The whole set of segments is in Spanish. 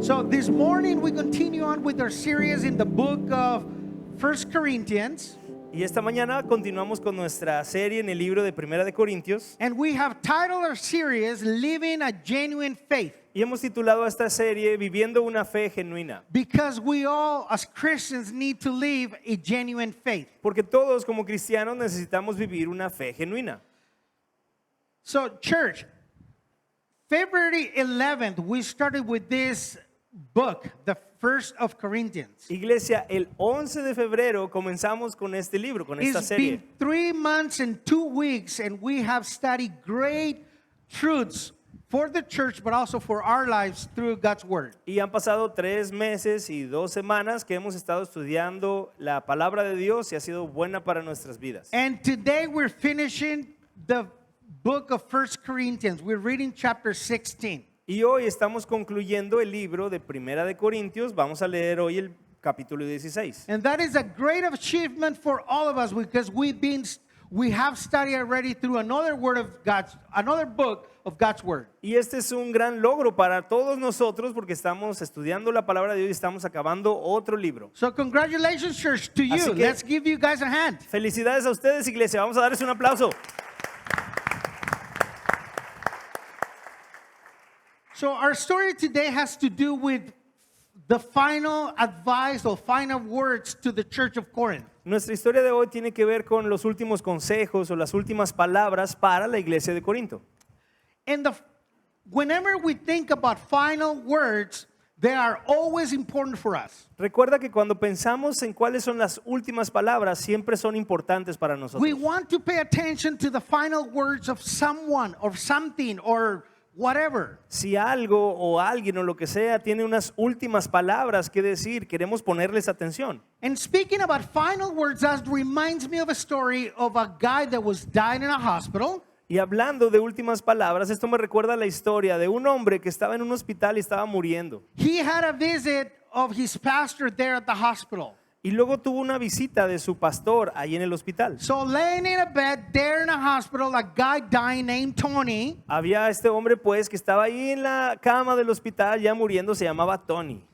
So this morning we continue on with our series in the book of 1 Corinthians. Y esta mañana continuamos con nuestra serie en el libro de Primera de Corintios. And we have titled our series Living a Genuine Faith. Y hemos titulado a esta serie Viviendo una fe genuina. Because we all as Christians need to live a genuine faith. Porque todos como cristianos necesitamos vivir una fe genuina. So church, February 11th we started with this book, the first of Corinthians. Iglesia, el 11 de febrero comenzamos con este libro, con esta It's serie. been 3 months and 2 weeks and we have studied great truths for the church but also for our lives through God's word. Y han pasado 3 meses y 2 semanas que hemos estado estudiando la palabra de Dios y ha sido buena para nuestras vidas. And today we're finishing the book of 1 Corinthians. We're reading chapter 16. Y hoy estamos concluyendo el libro de Primera de Corintios. Vamos a leer hoy el capítulo 16. And that is a great achievement for all of us because we have studied already through another book of God's word. Y este es un gran logro para todos nosotros porque estamos estudiando la palabra de Dios y estamos acabando otro libro. So congratulations, church, to you. Así que- Let's give you guys a hand. Felicidades a ustedes, iglesia. Vamos a darles un aplauso. So our story today has to do with the final advice or final words to the church of Corinth. Nuestra historia de hoy tiene que ver con los últimos consejos o las últimas palabras para la iglesia de Corinto. And whenever we think about final words, they are always important for us. Recuerda que cuando pensamos en cuáles son las últimas palabras, siempre son importantes para nosotros. We want to pay attention to the final words of someone or something or whatever. Si algo o alguien o lo que sea tiene unas últimas palabras que decir, queremos ponerles atención. And speaking about final words, that reminds me of a story of a guy that was dying in a hospital. Y hablando de últimas palabras, esto me recuerda la historia de un hombre que estaba en un hospital y estaba muriendo. He had a visit of his pastor there at the hospital. Y luego tuvo una visita de su pastor ahí en el hospital. So laying in a bed there in a hospital, a guy dying named Tony. Había este hombre pues que estaba ahí en la cama del hospital ya muriendo, se llamaba Tony.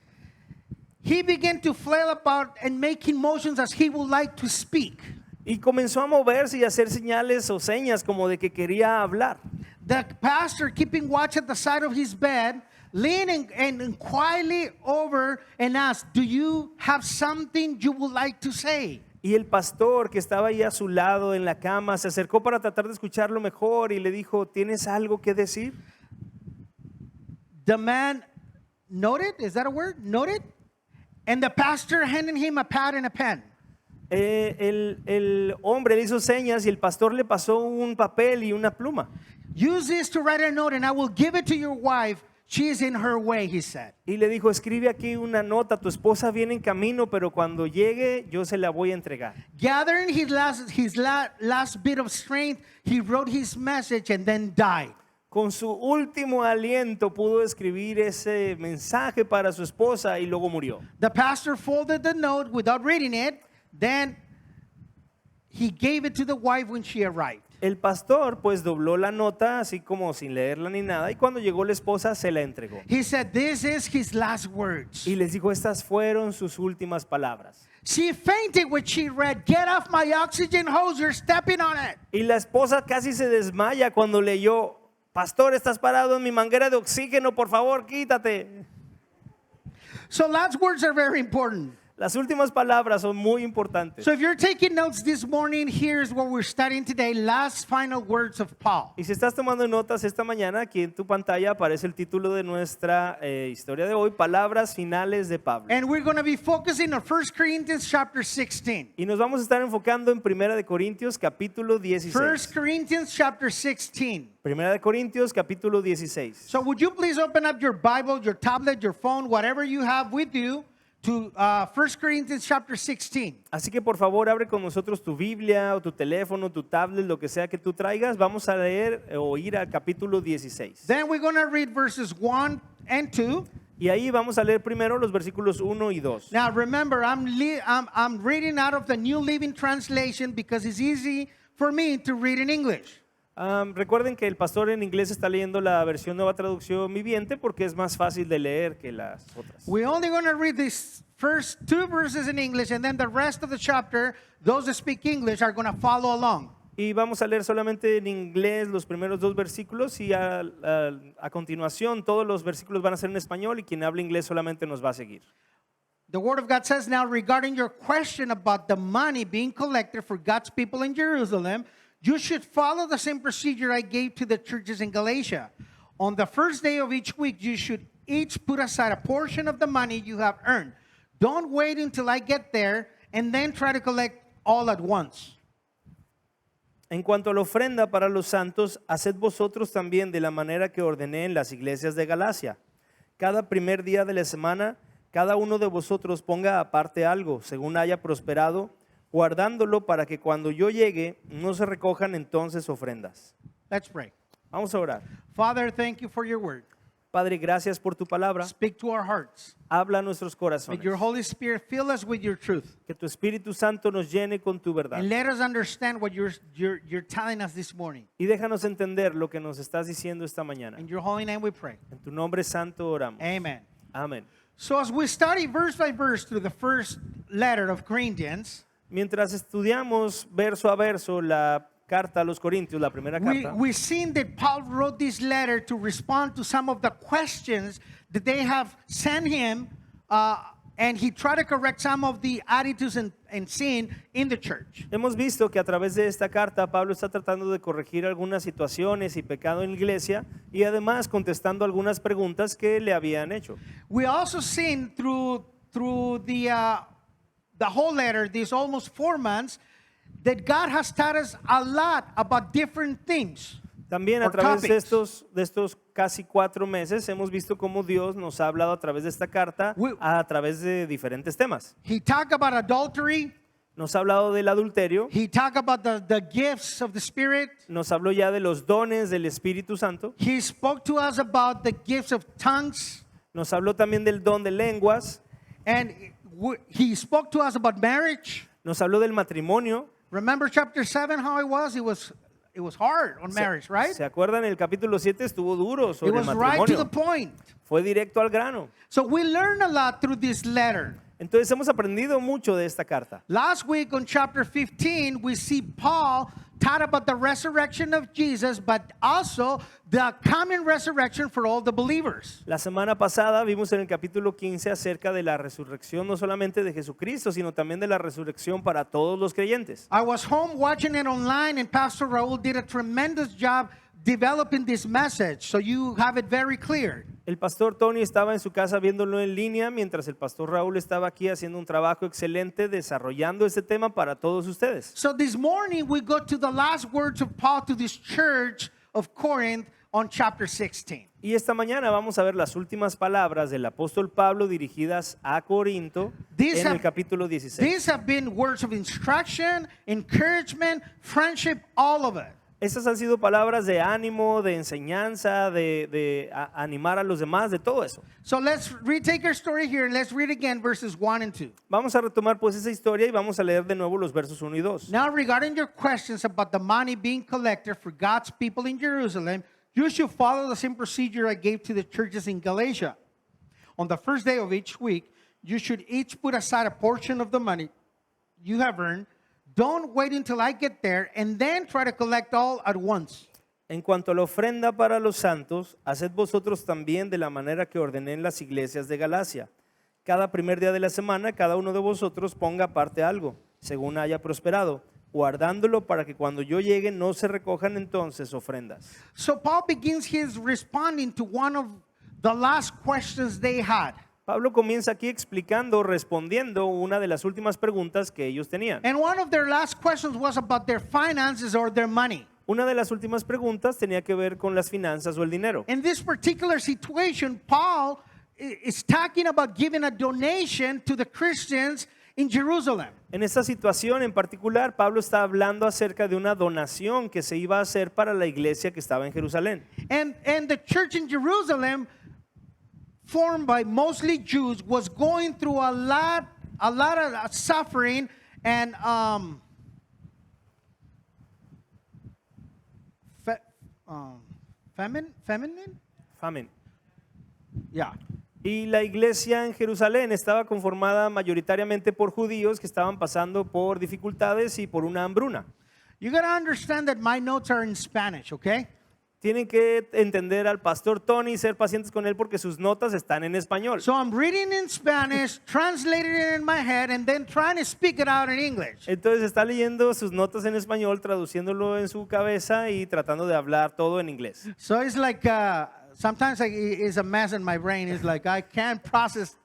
He began to flail about and making motions as he would like to speak. Y comenzó a moverse y a hacer señales o señas como de que quería hablar. The pastor, keeping watch at the side of his bed, leaning and quietly over and asked, "Do you have something you would like to say?" Y el pastor que estaba ahí a su lado en la cama se acercó para tratar de escucharlo mejor y le dijo, ¿tienes algo que decir? The man noted, is that a word? Noted? And the pastor handed him a pad and a pen. El hombre le hizo señas y el pastor le pasó un papel y una pluma. Use this to write a note and I will give it to your wife. She is in her way, he said. Y le dijo, escribe aquí una nota, tu esposa viene en camino, pero cuando llegue yo se la voy a entregar. Gathering his last bit of strength, he wrote his message and then died. Con su último aliento pudo escribir ese mensaje para su esposa y luego murió. The pastor folded the note without reading it. Then he gave it to the wife when she arrived. El pastor pues dobló la nota así como sin leerla ni nada y cuando llegó la esposa se la entregó. He said, "This is his last words." Y les dijo, estas fueron sus últimas palabras. She fainted when she read, "Get off my oxygen hose, you're stepping on it." Y la esposa casi se desmaya cuando leyó, pastor, estás parado en mi manguera de oxígeno, por favor, quítate. So last words are very important. Las últimas palabras son muy importantes. So if you're taking notes this morning, here's what we're studying today, last final words of Paul. Y si estás tomando notas esta mañana, aquí en tu pantalla aparece el título de nuestra historia de hoy, Palabras Finales de Pablo. And we're going to be focusing on 1 Corinthians chapter 16. Y nos vamos a estar enfocando en Primera de Corintios capítulo 16. 1 Corinthians chapter 16. Primera de Corintios capítulo 16. So would you please open up your Bible, your tablet, your phone, whatever you have with you to 1 Corinthians chapter 16. Así que por favor abre con nosotros tu Biblia o tu teléfono, tu tablet, lo que sea que tú traigas. Vamos a leer o ir al capítulo 16. Then we're going to read verses 1 and 2. Y ahí vamos a leer primero los versículos 1 y 2. Now remember, I'm reading out of the New Living Translation because it's easy for me to read in English. Recuerden que el pastor en inglés está leyendo la versión Nueva Traducción Viviente porque es más fácil de leer que las otras. We're only going to read these first 2 verses in English, and then the rest of the chapter, those that speak English are going to follow along. Y vamos a leer solamente en inglés los primeros 2 versículos y a continuación todos los versículos van a ser en español y quien habla inglés solamente nos va a seguir. The Word of God says, now regarding your question about the money being collected for God's people in Jerusalem, you should follow the same procedure I gave to the churches in Galatia. On the first day of each week, you should each put aside a portion of the money you have earned. Don't wait until I get there and then try to collect all at once. En cuanto a la ofrenda para los santos, haced vosotros también de la manera que ordené en las iglesias de Galacia. Cada primer día de la semana, cada uno de vosotros ponga aparte algo, según haya prosperado, guardándolo para que cuando yo llegue no se recojan entonces ofrendas. Let's pray. Vamos a orar. Father, thank you for your word. Padre, gracias por tu palabra. Speak to our hearts. Habla a nuestros May corazones. your Holy Spirit fill us with your truth. Que tu Espíritu Santo nos llene con tu verdad. And let us understand what you're telling us this morning. Y déjanos entender lo que nos estás diciendo esta mañana. In your holy name we pray. En tu nombre santo oramos. Amen. Amén. So as we study verse by verse through the first letter of Corinthians, Mientras estudiamos verso a verso la carta a los Corintios, la primera carta, we've seen that Paul wrote this letter to respond to some of the questions that they have sent him, and he tried to correct some of the attitudes and sin in the church. hemos visto que a través de esta carta Pablo está tratando de corregir algunas situaciones y pecado en la iglesia y además contestando algunas preguntas que le habían hecho. We also seen through the whole letter, these almost 4 months, that God has taught us a lot about different things. También a or través de topics. estos casi 4 meses hemos visto cómo Dios nos ha hablado a través de esta carta a través de diferentes temas. He talked about adultery. Nos ha hablado del adulterio, He talked about the gifts of the Spirit. nos habló ya de los dones del Espíritu Santo, He spoke to us about the gifts of tongues. nos habló también del don de lenguas, And he spoke to us about marriage. nos habló del matrimonio. Remember chapter 7, how it was? It was hard on marriage, right? ¿Se acuerdan? El capítulo 7 estuvo duro It sobre el was right to the matrimonio. point. Fue directo al grano. So we learned a lot through this letter. Entonces hemos aprendido mucho de esta carta. Last week on chapter 15, we see Paul taught about the resurrection of Jesus, but also the coming resurrection for all the believers. La semana pasada vimos en el capítulo 15 acerca de la resurrección no solamente de Jesucristo, sino también de la resurrección para todos los creyentes. I was home watching it online, and Pastor Raul did a tremendous job developing this message, so you have it very clear. El pastor Tony estaba en su casa viéndolo en línea, mientras el pastor Raúl estaba aquí haciendo un trabajo excelente desarrollando este tema para todos ustedes. So this morning we go to the last words of Paul to this church of Corinth on chapter 16. Y esta mañana vamos a ver las últimas palabras del apóstol Pablo dirigidas a Corinto These en el have- capítulo 16. These have been words of instruction, encouragement, friendship, all of it. Estas han sido palabras de ánimo, de enseñanza, animar a los demás, de todo eso. So let's retake our story here and let's read again verses 1 and 2. Vamos a retomar pues esa historia y vamos a leer de nuevo los versos 1 y 2. Now, regarding your questions about the money being collected for God's people in Jerusalem, you should follow the same procedure I gave to the churches in Galatia. On the first day of each week, you should each put aside a portion of the money you have earned. Don't wait until I get there and then try to collect all at once. En cuanto a la ofrenda para los santos, haced vosotros también de la manera que ordené en las iglesias de Galacia. Cada primer día de la semana, cada uno de vosotros ponga aparte algo, según haya prosperado, guardándolo para que cuando yo llegue no se recojan entonces ofrendas. So Paul begins his responding to one of the last questions they had. Pablo comienza aquí explicando, respondiendo una de las últimas preguntas que ellos tenían. And one of their last questions was about their finances or their money. Una de las últimas preguntas tenía que ver con las finanzas o el dinero. In this particular situation, Paul is talking about giving a donation to the Christians in Jerusalem. En esta situación en particular, Pablo está hablando acerca de una donación que se iba a hacer para la iglesia que estaba en Jerusalén. And the church in Jerusalem, formed by mostly Jews, was going through a lot of suffering and feminine? Famine. Yeah. Y la iglesia en Jerusalén estaba conformada mayoritariamente por judíos que estaban pasando por dificultades y por una hambruna. You got to understand that my notes are in Spanish, okay? Tienen que entender al pastor Tony y ser pacientes con él porque sus notas están en español. So I'm reading in Spanish, translating it in my head, and then trying to speak it out in English. Entonces está leyendo sus notas en español, traduciéndolo en su cabeza y tratando de hablar todo en inglés. So it's like sometimes it's a mess in my brain. It's like I can't process.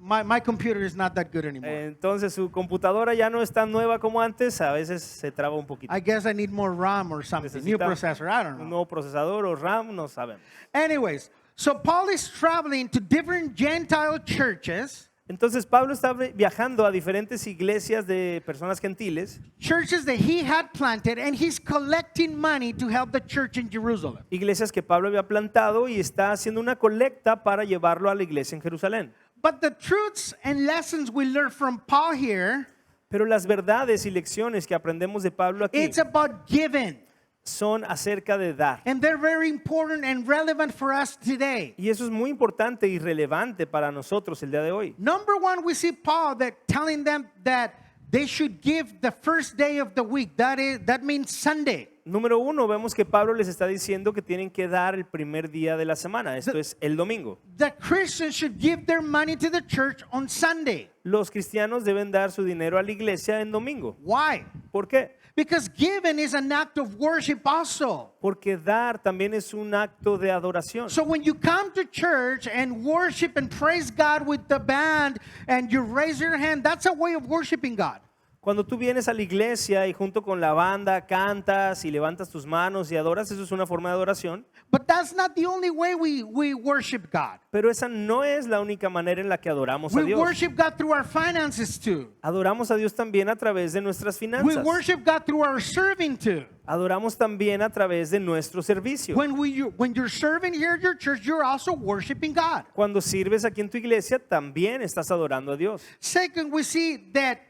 My computer is not that good anymore. Entonces su computadora ya no es tan nueva como antes, a veces se traba un poquito. I guess I need more RAM or something, new Necesita processor. I don't un know. nuevo procesador o RAM, no sabemos. Anyways, so Paul is traveling to different Gentile churches. Entonces Pablo está viajando a diferentes iglesias de personas gentiles, Churches that he had planted, and he's collecting money to help the church in Jerusalem. iglesias que Pablo había plantado y está haciendo una colecta para llevarlo a la iglesia en Jerusalén. But the truths and lessons we learn from Paul here, Pero las verdades y lecciones que aprendemos de Pablo aquí it's about giving. son acerca de dar. And they're very important and relevant for us today. Y eso es muy importante y relevante para nosotros el día de hoy. Number one, we see Paul telling them that they should give the first day of the week. That means Sunday. Número uno, vemos que Pablo les está diciendo que tienen que dar el primer día de la semana, esto es el domingo. The Christians should give their money to the church on Sunday. Los cristianos deben dar su dinero a la iglesia en domingo. Why? ¿Por qué? Because giving is an act of worship also. Porque dar también es un acto de adoración. So when you come to church and worship and praise God with the band and you raise your hand, that's a way of worshiping God. Cuando tú vienes a la iglesia y junto con la banda cantas y levantas tus manos y adoras, eso es una forma de adoración. But that's not the only way we worship God. Pero esa no es la única manera en la que adoramos a We Dios. worship God through our finances too. Adoramos a Dios también a través de nuestras We finanzas. worship God through our serving too. Adoramos también a través de nuestro servicio. When you're serving here at your church, you're also worshiping God. Cuando sirves aquí en tu iglesia, también estás adorando a Dios. Second, we see that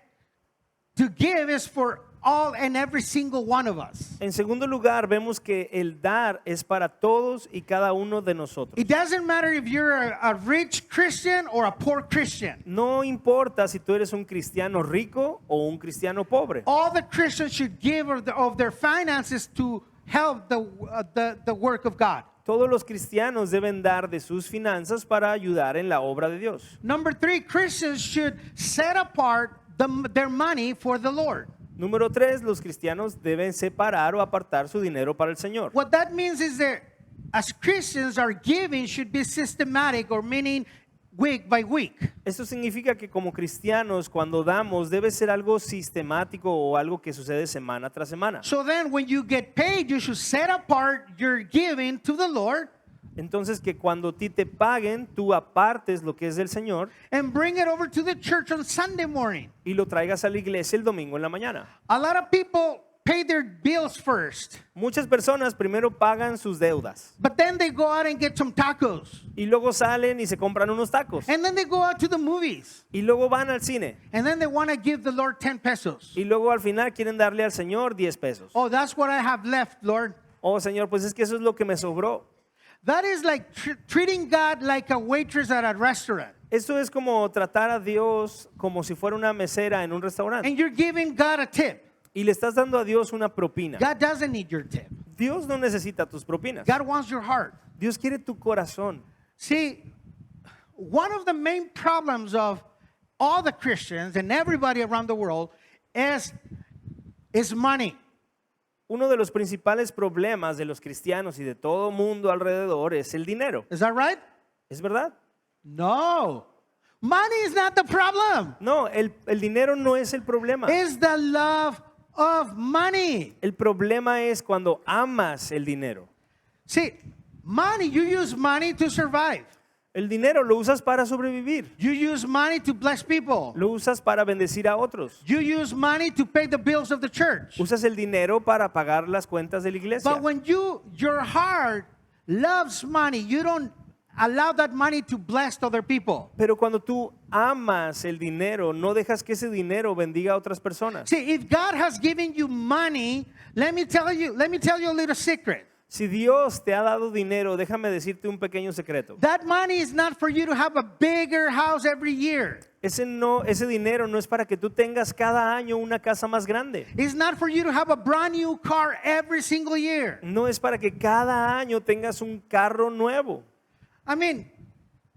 to give is for all and every single one of us. En segundo lugar, vemos que el dar es para todos y cada uno de nosotros. It doesn't matter if you're a rich Christian or a poor Christian. No importa si tú eres un cristiano rico o un cristiano pobre. All the Christians should give of their finances to help the work of God. Todos los cristianos deben dar de sus finanzas para ayudar en la obra de Dios. Number three, Christians should set apart their money for the Lord. Número 3, los cristianos deben separar o apartar su dinero para el Señor. What that means is that as Christians, our giving should be systematic, or meaning week by week. Esto significa que como cristianos cuando damos debe ser algo sistemático o algo que sucede semana tras semana. So then when you get paid, you should set apart your giving to the Lord Entonces que cuando a ti te paguen, tú apartes lo que es del Señor and bring it over to the church on Sunday morning. y lo traigas a la iglesia el domingo en la mañana. A lot of people pay their bills first, Muchas personas primero pagan sus deudas but then they go out and get some tacos. y luego salen y se compran unos tacos And then they go out to the movies. y luego van al cine And then they want to give the Lord 10 pesos. y luego al final quieren darle al Señor 10 pesos. Oh, that's what I have left, Lord. Oh Señor, pues es que eso es lo que me sobró. That is like treating God like a waitress at a restaurant. Esto es como tratar a Dios como si fuera una mesera en un restaurante And you're giving God a tip. y le estás dando a Dios una propina. God doesn't need your tip. Dios no necesita tus propinas. God wants your heart. Dios quiere tu corazón. See, one of the main problems of all the Christians and everybody around the world is money. Uno de los principales problemas de los cristianos y de todo mundo alrededor es el dinero. Is that right? ¿Es verdad? No. Money is not the problem. No, el dinero no es el problema. It's the love of money. El problema es cuando amas el dinero. See, money, you use money to survive. El dinero lo usas para sobrevivir. You use money to bless people. Lo usas para bendecir a otros. You use money to pay the bills of the church. Usas el dinero para pagar las cuentas de la iglesia. But when your heart loves money, you don't allow that money to bless other people. Pero cuando tú amas el dinero, no dejas que ese dinero bendiga a otras personas. See, if God has given you money, let me tell you a little secret. Si Dios te ha dado dinero, déjame decirte un pequeño secreto. That money is not for you to have a bigger house every year. Ese dinero no es para que tú tengas cada año una casa más grande. It's not for you to have a brand new car every single year. No es para que cada año tengas un carro nuevo. I mean,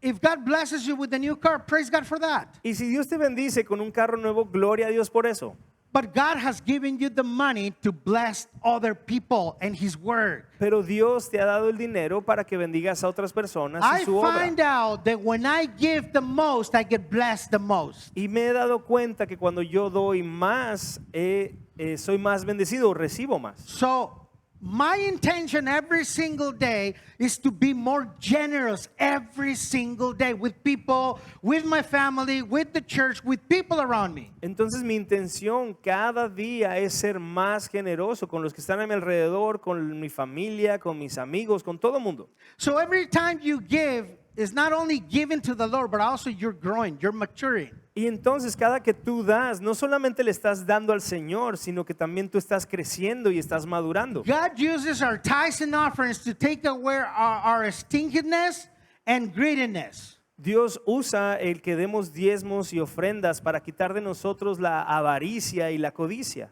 if God blesses you with a new car, praise God for that. Y si Dios te bendice con un carro nuevo, gloria a Dios por eso. But God has given you the money to bless other people and His word. Pero Dios te ha dado el dinero para que bendigas a otras personas y I su obra. find out that when I give the most, I get blessed the most. Y me he dado cuenta que cuando yo doy más, soy más bendecido, recibo más. So, my intention every single day is to be more generous every single day with people, with my family, with the church, with people around me. Entonces mi intención cada día es ser más generoso con los que están a mi alrededor, con mi familia, con mis amigos, con todo el mundo. So every time you give is not only giving to the Lord, but also you're growing, you're maturing. Y entonces cada que tú das, no solamente le estás dando al Señor, sino que también tú estás creciendo y estás madurando. God uses our tithes and offerings to take away our stinginess and greediness. Dios usa el que demos diezmos y ofrendas para quitar de nosotros la avaricia y la codicia.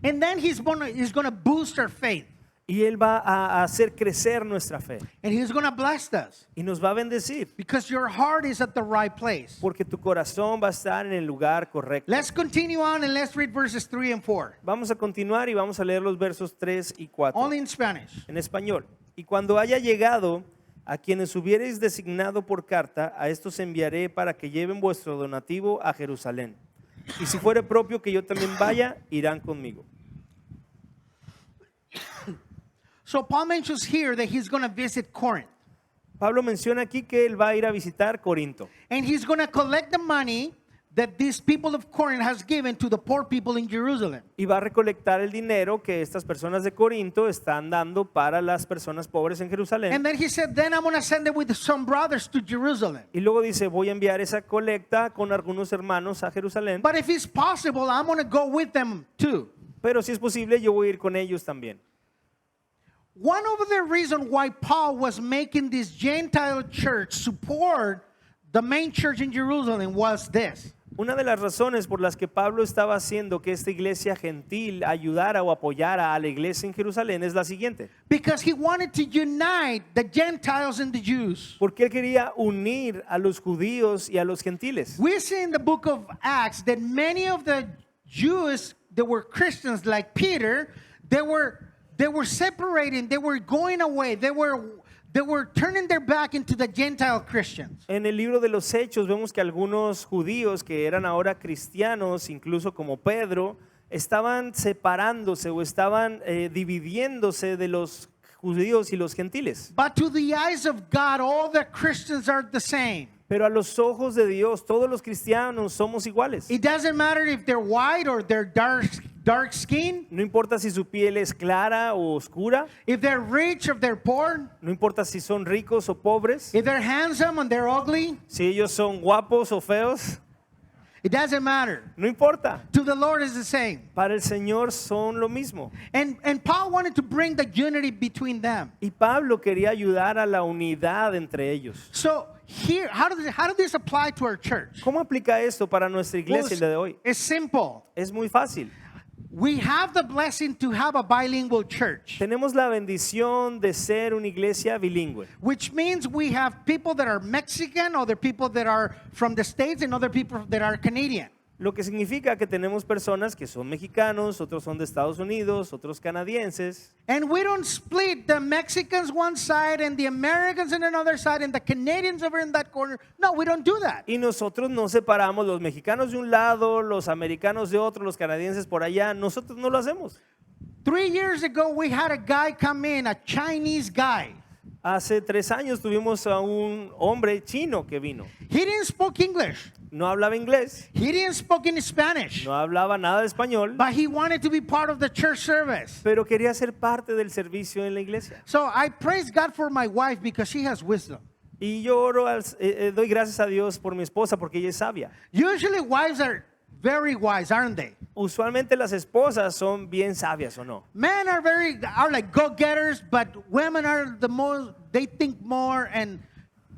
And then he's gonna boost our faith. Y Él va a hacer crecer nuestra fe. And He's gonna bless us. Y nos va a bendecir. Because your heart is at the right place. Porque tu corazón va a estar en el lugar correcto. Let's continue on and let's read verses 3 and 4. Vamos a continuar y vamos a leer los versos 3 y 4. Only in Spanish. En español. Y cuando haya llegado a quienes hubierais designado por carta, a estos enviaré para que lleven vuestro donativo a Jerusalén. Y si fuere propio que yo también vaya, irán conmigo. So Paul mentions here that he's going to visit Corinth. Pablo menciona aquí que él va a ir a visitar Corinto. And he's going to collect the money that these people of Corinth has given to the poor people in Jerusalem. Y va a recolectar el dinero que estas personas de Corinto están dando para las personas pobres en Jerusalén. And then he said, then I'm going to send it with some brothers to Jerusalem. Y luego dice, voy a enviar esa colecta con algunos hermanos a Jerusalén. But if it's possible, I'm going to go with them too. Pero si es posible, yo voy a ir con ellos también. One of the reasons why Paul was making this Gentile church support the main church in Jerusalem was this. Una de las razones por las que Pablo estaba haciendo que esta iglesia gentil ayudara o apoyara a la iglesia en Jerusalén es la siguiente. Because he wanted to unite the Gentiles and the Jews. Porque él quería unir a los judíos y a los gentiles. We see in the book of Acts that many of the Jews that were Christians like Peter, they were separating, they were going away, they were turning their back into the Gentile Christians. En el libro de los Hechos vemos que algunos judíos que eran ahora cristianos, incluso como Pedro, estaban separándose o estaban dividiéndose de los judíos y los gentiles. But to the eyes of God, all the Christians are the same. Pero a los ojos de Dios, todos los cristianos somos iguales. It doesn't matter if they're white or they're dark skin, No importa si su piel es clara o oscura, if they're rich or they're poor, no importa si son ricos o pobres, if they're handsome and they're ugly, si ellos son guapos o feos, it doesn't matter. no importa. To the Lord is the same. Para el Señor son lo mismo. And Paul wanted to bring the unity between them. Y Pablo quería ayudar a la unidad entre ellos. So here, how does this apply to our church? ¿Cómo aplica esto para nuestra iglesia el día de hoy? It's simple. Es muy fácil. We have the blessing to have a bilingual church, Tenemos la bendición de ser una iglesia bilingüe. which means we have people that are Mexican, other people that are from the States, and other people that are Canadian. Lo que significa que tenemos personas que son mexicanos, otros son de Estados Unidos, otros canadienses. And we don't split the Mexicans one side and the Americans on another side and the Canadians over in that corner. No, we don't do that. Y nosotros no separamos los mexicanos de un lado, los americanos de otro, los canadienses por allá. Nosotros no lo hacemos. 3 years ago, we had a guy come in, a Chinese guy. Hace 3 años tuvimos a un hombre chino que vino. He didn't speak English. No hablaba inglés, He didn't speak in Spanish. no hablaba nada de español, But he wanted to be part of the church service. pero quería ser parte del servicio en la iglesia. So I praise God for my wife because she has wisdom. Y yo doy gracias a Dios por mi esposa porque ella es sabia. Usually wives are very wise, aren't they? Usualmente las esposas son bien sabias, ¿o no? Men are like go-getters, but women are the most, they think more and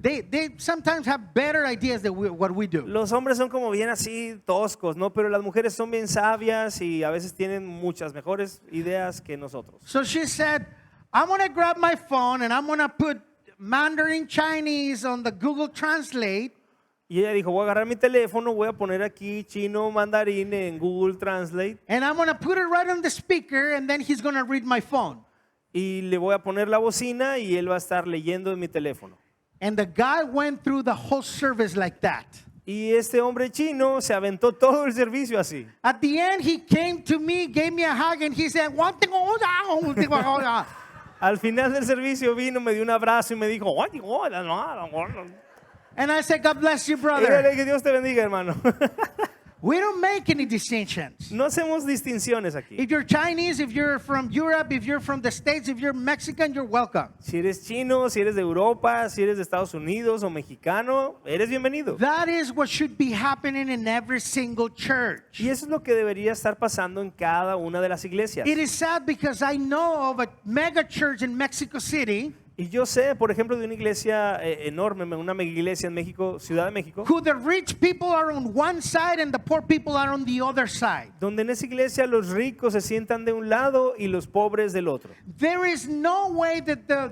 they sometimes have better ideas than what we do. Los hombres son como bien así toscos, ¿no? Pero las mujeres son bien sabias y a veces tienen muchas mejores ideas que nosotros. So she said, I'm going to grab my phone and I'm going to put Mandarin Chinese on the Google Translate. Y ella dijo, voy a agarrar mi teléfono, voy a poner aquí chino mandarín en Google Translate And I'm going to put it right on the speaker and then he's going to read my phone. y le voy a poner la bocina y él va a estar leyendo en mi teléfono. And the guy went through the whole service like that. Y este hombre chino se aventó todo el servicio así. At the end, he came to me, gave me a hug, and he said, "One thing, Al final del servicio vino, me dio un abrazo y me dijo, "Oye, hola, no". and I said, God bless you, Y yo le brother. dije, Dios te bendiga, hermano. We don't make any distinctions. No hacemos distinciones aquí. If you're Chinese, if you're from Europe, if you're from the States, if you're Mexican, you're welcome. Si eres chino, si eres de Europa, si eres de Estados Unidos o mexicano, eres bienvenido. That is what should be happening in every single church. Y eso es lo que debería estar pasando en cada una de las iglesias. It is sad because I know of a mega church in Mexico City Y yo sé, por ejemplo, de una iglesia enorme, una mega iglesia en México, Ciudad de México, who the rich people are on one side and the poor people are on the other side. donde en esa iglesia los ricos se sientan de un lado y los pobres del otro. There is no way that the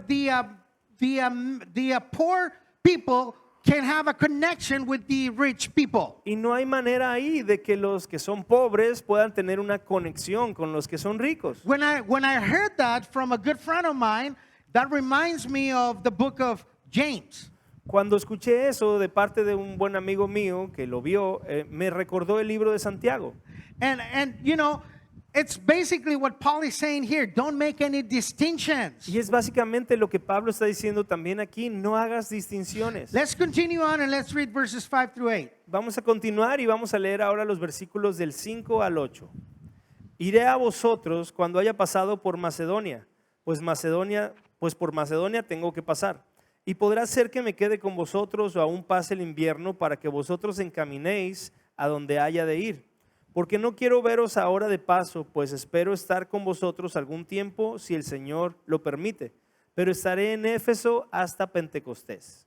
poor people can have a connection with the rich people. Y no hay manera ahí de que los que son pobres puedan tener una conexión con los que son ricos. When I heard that from a good friend of mine, that reminds me of the book of James. Cuando escuché eso de parte de un buen amigo mío que lo vio, me recordó el libro de Santiago. And you know, it's basically what Paul is saying here. Don't make any distinctions. Y es básicamente lo que Pablo está diciendo también aquí, no hagas distinciones. Let's continue on and let's read verses 5 through 8. Vamos a continuar y vamos a leer ahora los versículos del 5 al 8. Iré a vosotros cuando haya pasado por Macedonia, pues por Macedonia tengo que pasar. Y podrá ser que me quede con vosotros o aún pase el invierno para que vosotros encaminéis a donde haya de ir. Porque no quiero veros ahora de paso, pues espero estar con vosotros algún tiempo si el Señor lo permite. Pero estaré en Éfeso hasta Pentecostés.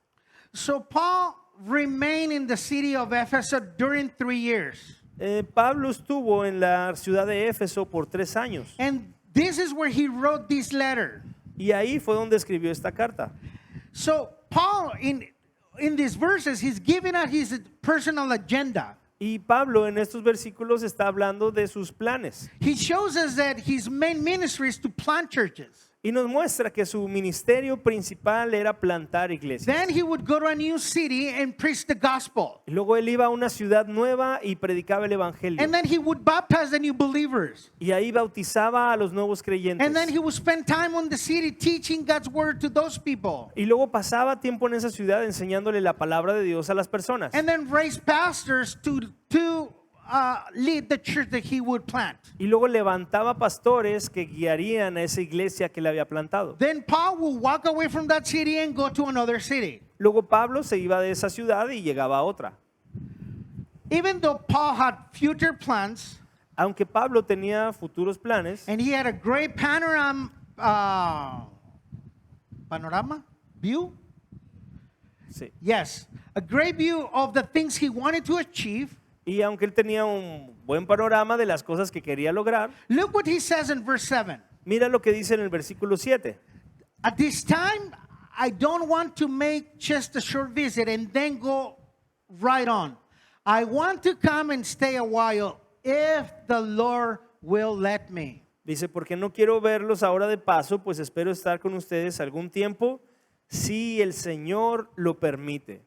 So Paul remained in the city of Ephesus during 3 years. Pablo estuvo en la ciudad de Éfeso por 3 años. And this is where he wrote this letter. Y ahí fue donde escribió esta carta. So Paul, in these verses, he's giving us his personal agenda. Y Pablo en estos versículos está hablando de sus planes. He shows us that his main ministry is to plant churches. Y nos muestra que su ministerio principal era plantar iglesias. Then he would go to a new city and preach the gospel. Y luego él iba a una ciudad nueva y predicaba el evangelio. And then he would baptize the new believers. Y ahí bautizaba a los nuevos creyentes. And then he would spend time on the city teaching God's word to those people. Y luego pasaba tiempo en esa ciudad enseñándole la palabra de Dios a las personas. And then raise pastors to lead the church that he would plant. Y luego levantaba pastores que guiarían a esa iglesia que le había plantado. Then Paul will walk away from that city and go to another city. Luego Pablo se iba de esa ciudad y llegaba a otra. Even though Paul had future plans Aunque Pablo tenía futuros planes and he had a great panorama view. sí, Yes, a great view of the things he wanted to achieve. y aunque él tenía un buen panorama de las cosas que quería lograr, Look what he says in verse 7. mira lo que dice en el versículo 7. At this time, I don't want to make just a short visit and then go right on. I want to come and stay a while if the Lord will let me. Dice, porque no quiero verlos ahora de paso, pues espero estar con ustedes algún tiempo, si el Señor lo permite.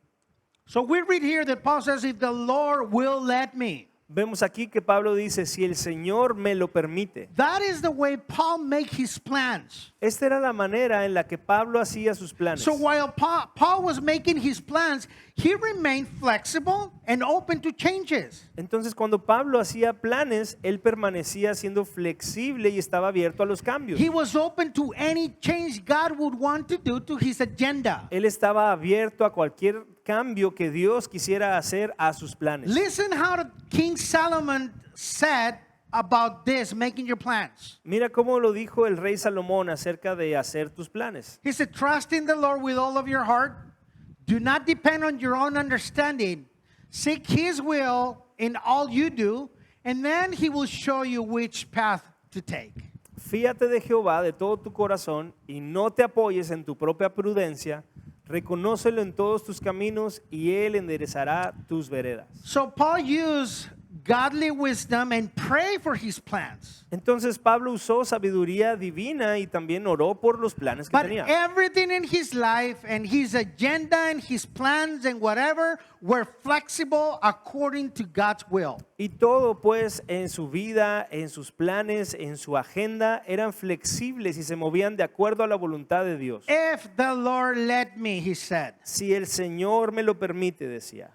So we read here that Paul says, if the Lord will let me. Vemos aquí que Pablo dice, si el Señor me lo permite. That is the way Paul make his plans. Esta era la manera en la que Pablo hacía sus planes. So while Paul was making his plans, he remained flexible and open to changes. Entonces cuando Pablo hacía planes, él permanecía siendo flexible y estaba abierto a los cambios. He was open to any change God would want to do to his agenda. Él estaba abierto a cualquier cambio que Dios quisiera hacer a sus planes. Listen how King Solomon said about this, making your plans. Mira cómo lo dijo el rey Salomón acerca de hacer tus planes. He said, trust in the Lord with all of your heart. Do not depend on your own understanding. Seek his will in all you do, and then he will show you which path to take. Fíate de Jehová de todo tu corazón y no te apoyes en tu propia prudencia. Reconócelo en todos tus caminos y él enderezará tus veredas. So Paul used godly wisdom and pray for his plans. Entonces Pablo usó sabiduría divina y también oró por los planes que But tenía. everything in his life and his agenda and his plans and whatever were flexible according to God's will. Y todo pues en su vida, en sus planes, en su agenda eran flexibles y se movían de acuerdo a la voluntad de Dios. If the Lord let me, he said. Si el Señor me lo permite, decía.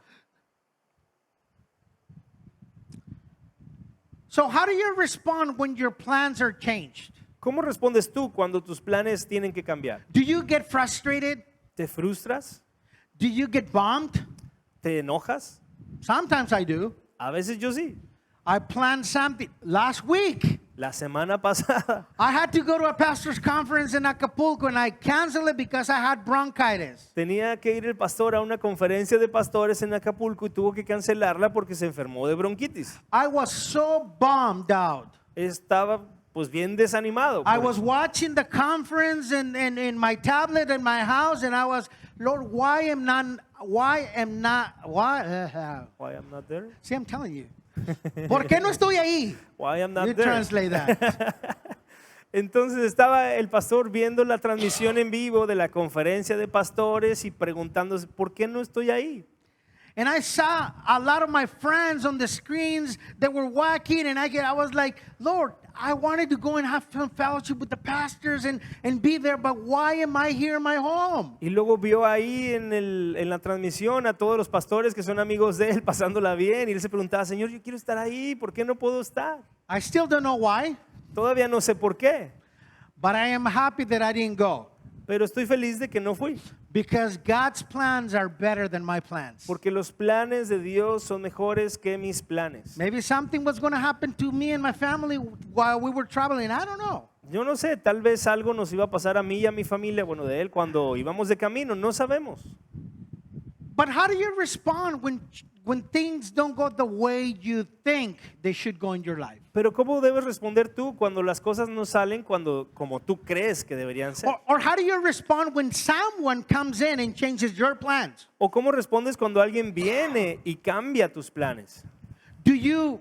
So how do you respond when your plans are changed? ¿Cómo respondes tú cuando tus planes tienen que cambiar? Do you get frustrated? ¿Te frustras? Do you get bummed? ¿Te enojas? Sometimes I do. A veces yo sí. I planned something last week. La semana pasada I had to go to a pastor's conference in Acapulco and I canceled it because I had bronchitis. tenía que ir el pastor a una conferencia de pastores en Acapulco y tuvo que cancelarla porque se enfermó de bronquitis. I was so bummed out. Estaba pues bien desanimado. I por was eso. watching the conference and in my tablet in my house and I was, Lord, why? Why I'm not there? See, I'm telling you. ¿Por qué no estoy ahí? Why I'm not You there? translate that. Entonces estaba el pastor viendo la transmisión en vivo de la conferencia de pastores y preguntándose, ¿por qué no estoy ahí? And I saw a lot of my friends on the screens that were walking, and I was like, Lord, I wanted to go and have some fellowship with the pastors and be there, but why am I here in my home? Y luego vio ahí en la transmisión a todos los pastores que son amigos de él pasándola bien y él se preguntaba, Señor, yo quiero estar ahí, ¿por qué no puedo estar? I still don't know why, Todavía no sé por qué, but I am happy that I didn't go pero estoy feliz de que no fui, because God's plans are better than my plans. porque los planes de Dios son mejores que mis planes. Maybe something was going to happen to me and my family while we were traveling. I don't know. Yo no sé, tal vez algo nos iba a pasar a mí y a mi familia, bueno, de él cuando íbamos de camino, no sabemos. But how do you respond when things don't go the way you think they should go in your life? Pero ¿cómo debes responder tú cuando las cosas no salen como tú crees que deberían ser? Or how do you respond when someone comes in and changes your plans? ¿O cómo respondes cuando alguien viene y cambia tus planes? Do you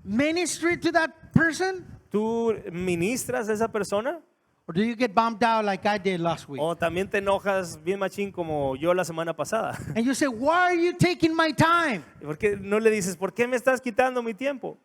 minister to that person? ¿Tú ministras a esa persona? Or do you get bummed out like I did last week? ¿O también te enojas bien machín como yo la semana pasada? And you say, why are you taking my time? ¿Por qué no le dices, ¿por qué me estás quitando mi tiempo?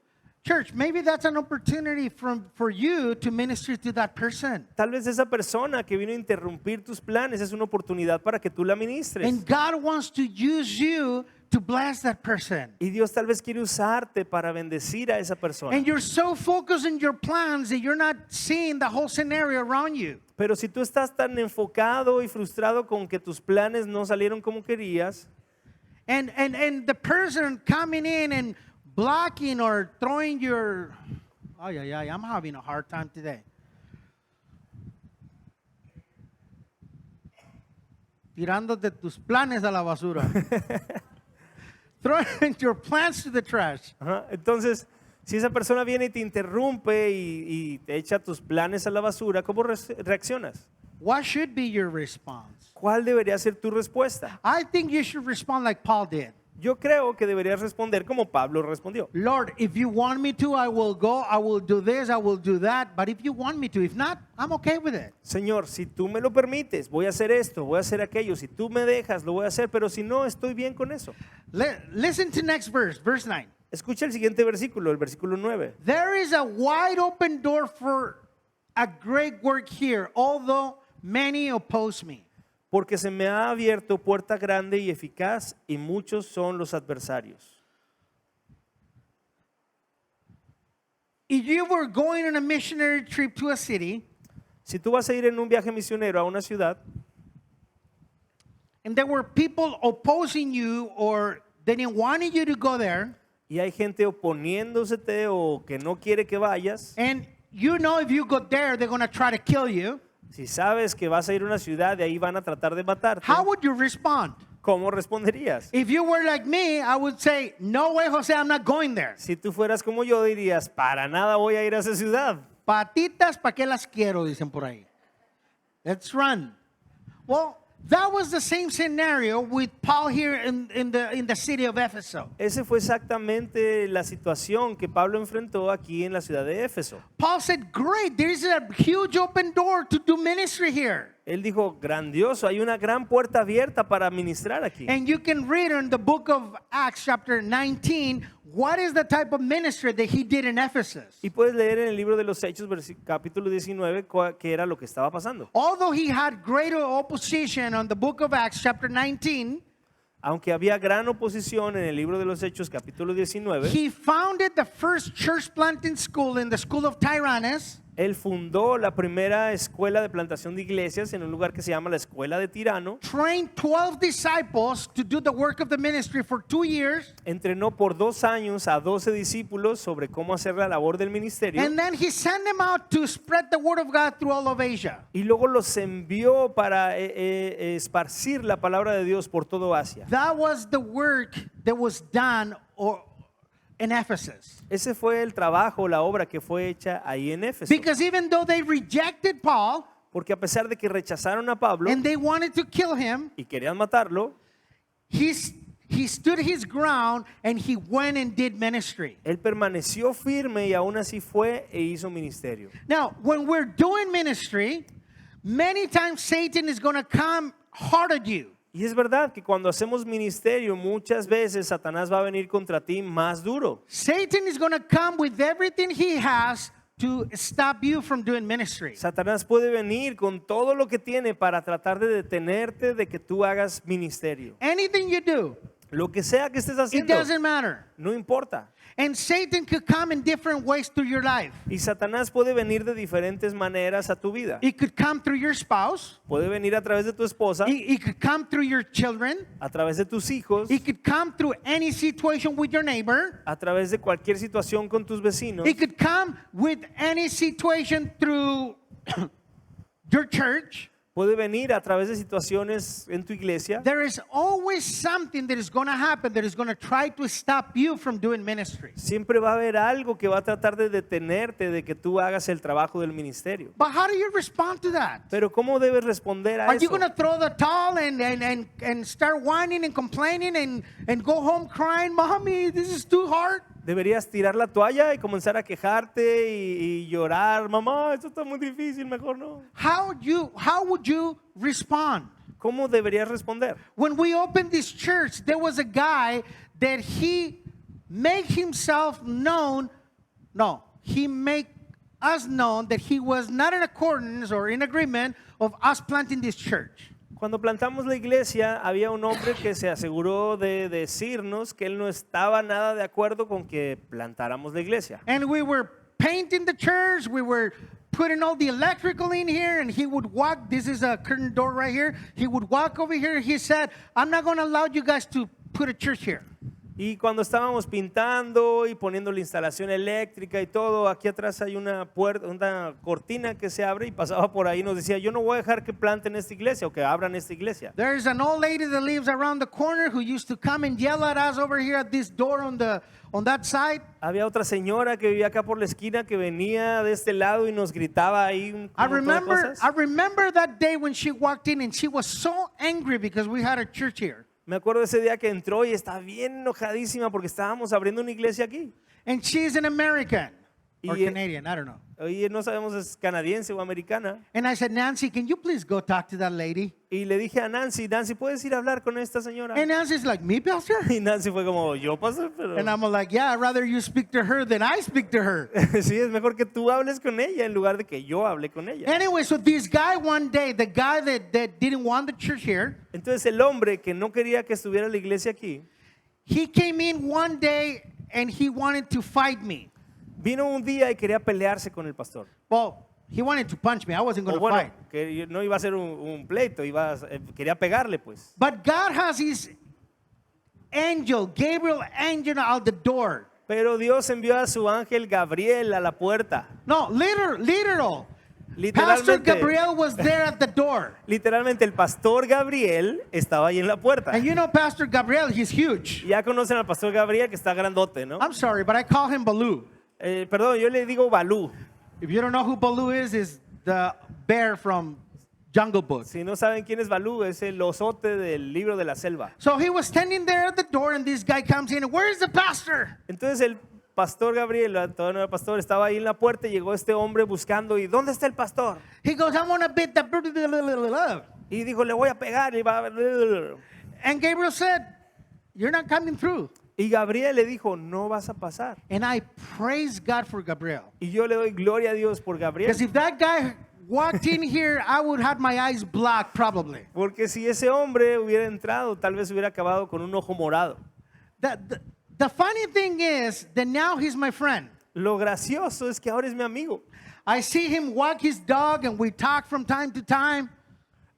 Church, maybe that's an opportunity for you to minister to that person. Tal vez esa persona que vino a interrumpir tus planes es una oportunidad para que tú la ministres. And God wants to use you to bless that person. Y Dios tal vez quiere usarte para bendecir a esa persona. And you're so focused on your plans that you're not seeing the whole scenario around you. Pero si tú estás tan enfocado y frustrado con que tus planes no salieron como querías, And the person coming in and blocking or throwing your, I'm having a hard time today. Tirándote tus planes a la basura. Throwing your plans to the trash. ajá, entonces si esa persona viene y te interrumpe y te echa tus planes a la basura, ¿cómo reaccionas? What should be your response? ¿Cuál debería ser tu respuesta? I think you should respond like Paul did. Yo creo que deberías responder como Pablo respondió. Lord, if you want me to, I will go. I will do this. I will do that. But if you want me to, if not, I'm okay with it. Señor, si tú me lo permites, voy a hacer esto, voy a hacer aquello. Si tú me dejas, lo voy a hacer, pero si no, estoy bien con eso. Listen to next verse, verse 9. Escucha el siguiente versículo, el versículo 9. There is a wide open door for a great work here, although many oppose me. Porque se me ha abierto puerta grande y eficaz y muchos son los adversarios. If you were going on a missionary trip to a city, Si tú vas a ir en un viaje misionero a una ciudad, and there were people opposing you or they didn't want you to go there, y hay gente oponiéndosete o que no quiere que vayas, and you know if you go there, they're going to try to kill you, si sabes que vas a ir a una ciudad, de ahí van a tratar de matarte, how would you respond? ¿cómo responderías? If you were like me, I would say, no way, Jose, I'm not going there. Si tú fueras como yo, dirías, para nada voy a ir a esa ciudad. Patitas, ¿pa' qué las quiero? Dicen por ahí. Let's run. Well, that was the same scenario with Paul here in the city of Ephesus. Ese fue exactamente la situación que Pablo enfrentó aquí en la ciudad de Éfeso. Paul said, great, there's a huge open door to do ministry here. Él dijo, grandioso, hay una gran puerta abierta para ministrar aquí. And you can read in the book of Acts chapter 19, what is the type of ministry that he did in Ephesus. Y puedes leer en el libro de los Hechos, capítulo 19, qué era lo que estaba pasando. Although he had greater opposition on the book of Acts chapter 19, Aunque había gran oposición en el libro de los Hechos, capítulo 19, he founded the first church planting school in the school of Tyrannus. él fundó la primera escuela de plantación de iglesias en un lugar que se llama la Escuela de Tirano. Trained 12 disciples to do the work of the ministry for 2 years. Entrenó por 2 años a 12 discípulos sobre cómo hacer la labor del ministerio. And then he sent them out to spread the word of God through all of Asia. Y luego los envió para esparcir la palabra de Dios por todo Asia. That was the work that was done in Ephesus. Ese fue el trabajo, la obra que fue hecha ahí en Éfeso. Because even though they rejected Paul Porque a pesar de que rechazaron a Pablo and they wanted to kill him, y querían matarlo, he stood his ground and he went and did ministry. él permaneció firme y aún así fue e hizo ministerio. Now, when we're doing ministry, many times Satan is going to come hard at you. Y es verdad que cuando hacemos ministerio, muchas veces Satanás va a venir contra ti más duro. Satan is going to come with everything he has to stop you from doing ministry. Satanás puede venir con todo lo que tiene para tratar de detenerte de que tú hagas ministerio. Anything you do, Lo que sea que estés it haciendo, doesn't matter. no importa. And Satan could come in different ways through your life. Y Satanás puede venir de diferentes maneras a tu vida. It could come through your spouse. Puede venir a través de tu esposa, It could come through your children. a través de tus hijos, It could come through any situation with your neighbor. a través de cualquier situación con tus vecinos. It could come with any situation through your church. Puede venir a través de situaciones en tu iglesia. There is always something that is going to happen that is going to try to stop you from doing ministry. Siempre va a haber algo que va a tratar de detenerte de que tú hagas el trabajo del ministerio. But how do you respond to that? Pero ¿cómo debes responder a Are you eso? going to throw the towel and start whining and complaining and go home crying, Mommy, this is too hard? ¿Deberías tirar la toalla y comenzar a quejarte y llorar? Mamá, esto está muy difícil, mejor no. How would you respond? ¿Cómo deberías responder? When we opened this church, there was a guy that he made himself known. No, he made us known that he was not in accordance or in agreement of us planting this church. Cuando plantamos la iglesia, había un hombre que se aseguró de decirnos que él no estaba nada de acuerdo con que plantáramos la iglesia. And we were painting the church, we were putting all the electrical in here, and he would walk. This is a curtain door right here. He would walk over here. He said, I'm not going to allow you guys to put a church here. Y cuando estábamos pintando y poniendo la instalación eléctrica y todo, aquí atrás hay una puerta, una cortina que se abre y pasaba por ahí y nos decía, yo no voy a dejar que planten esta iglesia o que abran esta iglesia. There's an old lady that lives around the corner who used to come and yell at us over here at this door on that side. Había otra señora que vivía acá por la esquina que venía de este lado y nos gritaba ahí un montón de cosas. I remember that day when she walked in and she was so angry because we had a church here. Me acuerdo ese día que entró y estaba bien enojadísima porque estábamos abriendo una iglesia aquí. And she's an American or Y- Canadian, I don't know. Oye, no sabemos si es canadiense o americana. And I said, Nancy, can you please go talk to that lady? Y le dije a Nancy, Nancy, ¿puedes ir a hablar con esta señora? And Nancy's like, me, pastor? Y Nancy fue como, yo pastor, pero... And I'm like, yeah, I'd rather you speak to her than I speak to her. Sí, es mejor que tú hables con ella en lugar de que yo hable con ella. Anyway, so this guy one day, the guy that didn't want the church here, Entonces el hombre que no quería que estuviera la iglesia aquí, he came in one day and he wanted to fight me. vino un día y quería pelearse con el pastor. Well, he wanted to punch me. I wasn't going O to bueno, fight. que no iba a ser un pleito, quería pegarle pues. But God has his angel, Gabriel angel out the door. Pero Dios envió a su ángel Gabriel a la puerta. No, literal. Pastor Literalmente, Gabriel was there at the door. literalmente el pastor Gabriel estaba ahí en la puerta. And you know Pastor Gabriel, he's huge. Ya conocen al pastor Gabriel que está grandote, ¿no? I'm sorry, but I call him Baloo. Perdón, yo le digo Balú. If you don't know who Baloo is the bear from Jungle Book. Si no saben quién es Balú, es el osote del libro de la selva. So he was standing there at the door, and this guy comes in. Where's the pastor? Entonces el pastor Gabriel, todavía no era pastor, estaba ahí en la puerta y llegó este hombre buscando. ¿Y dónde está el pastor? He goes, I want to beat the. Y dijo, le voy a pegar. And Gabriel said, you're not coming through. Y Gabriel le dijo, no vas a pasar. And I praise God for Gabriel. Y yo le doy gloria a Dios por Gabriel. Because if that guy walked in here, I would have my eyes blocked probably. Porque si ese hombre hubiera entrado, tal vez hubiera acabado con un ojo morado. The funny thing is that now he's my friend. Lo gracioso es que ahora es mi amigo. I see him walk his dog and we talk from time to time.